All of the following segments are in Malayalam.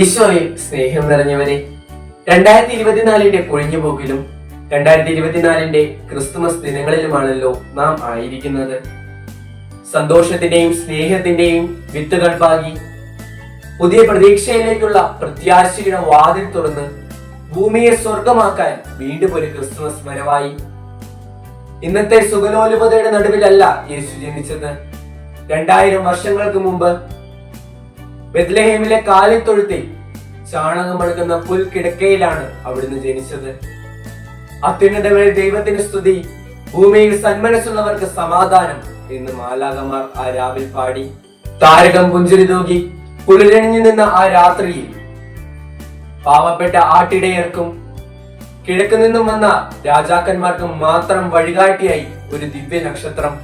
ഈശോയിൽ സ്നേഹം നിറഞ്ഞവരെ, 2024 പൊഴിഞ്ഞുപോക്കിലും 2024 ക്രിസ്തുമസ് ദിനങ്ങളിലുമാണല്ലോ നാം ആയിരിക്കുന്നത്. സന്തോഷത്തിന്റെയും സ്നേഹത്തിന്റെയും വിത്തുകൾ പാകി പുതിയ പ്രതീക്ഷയിലേക്കുള്ള പ്രത്യാശയുടെ വാതിൽ തുറന്ന് ഭൂമിയെ സ്വർഗമാക്കാൻ വീണ്ടും ഒരു ക്രിസ്തുമസ് വരവായി. ഇന്നത്തെ സുഖലോലുപതയുടെ നടുവിലല്ല യേശു ജനിച്ചത്. 2000 വർഷങ്ങൾക്ക് മുമ്പ് ബെത്ലഹേമിലെ കാലിത്തൊഴുത്തിൽ ചാണകമടുക്കുന്ന പുൽക്കിടക്കയിലാണ് അവിടുന്ന് ജനിച്ചത്. അത്യുന്നതങ്ങളിൽ ദൈവത്തിന് സ്തുതി, ഭൂമിയിൽ സന്മനസ്സുള്ളവർക്ക് സമാധാനം എന്ന് മാലാഖമാർ ആ രാവിൽ പാടി. താരകം പുഞ്ചിരി തൂകി കുളിരണിഞ്ഞു നിന്ന ആ രാത്രിയിൽ പാവപ്പെട്ട ആട്ടിടയർക്കും കിഴക്ക് നിന്നും വന്ന രാജാക്കന്മാർക്കും മാത്രം വഴികാട്ടിയായി ഒരു ദിവ്യ നക്ഷത്രം.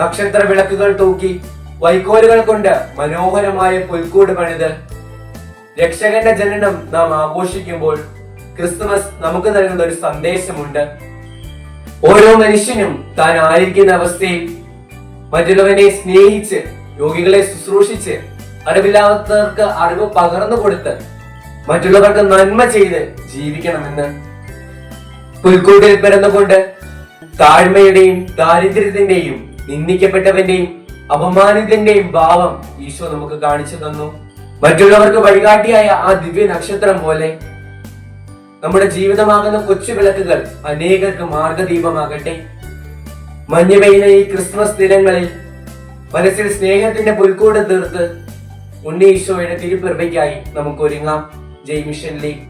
നക്ഷത്ര വിളക്കുകൾ തൂക്കി വൈക്കോലുകൾ കൊണ്ട് മനോഹരമായ പുൽക്കൂട് പണിത് രക്ഷകന്റെ ജനനം നാം ആഘോഷിക്കുമ്പോൾ ക്രിസ്തുമസ് നമുക്ക് നൽകുന്ന ഒരു സന്ദേശമുണ്ട്. ഓരോ മനുഷ്യനും താൻ ആയിരിക്കുന്ന അവസ്ഥയിൽ മറ്റുള്ളവനെ സ്നേഹിച്ച്, രോഗികളെ ശുശ്രൂഷിച്ച്, അറിവില്ലാത്തവർക്ക് അറിവ് പകർന്നു കൊടുത്ത് മറ്റുള്ളവർക്ക് നന്മ ചെയ്ത് ജീവിക്കണമെന്ന്. പുൽക്കൂട്ടിൽ പിറന്നുകൊണ്ട് താഴ്മയുടെയും ദാരിദ്ര്യത്തിന്റെയും നിന്ദിക്കപ്പെട്ടവന്റെയും അപമാനിതന്റെയും ഭാവം ഈശോ നമുക്ക് കാണിച്ചു തന്നു. മറ്റുള്ളവർക്ക് വഴികാട്ടിയായ ആ ദിവ്യ നക്ഷത്രം പോലെ നമ്മുടെ ജീവിതമാകുന്ന കൊച്ചു വിളക്കുകൾ അനേകർക്ക് മാർഗദീപമാകട്ടെ. മഞ്ഞ് പെയ്യുന്ന ഈ ക്രിസ്മസ് ദിനങ്ങളിൽ മനസ്സിൽ സ്നേഹത്തിന്റെ പുൽക്കൂട് തീർത്ത് ഉണ്ണി ഈശോയുടെ തിരുപ്പിറവയ്ക്കായി നമുക്ക് ഒരുങ്ങാം. ജയ് മിഷൻ ലീഗ്.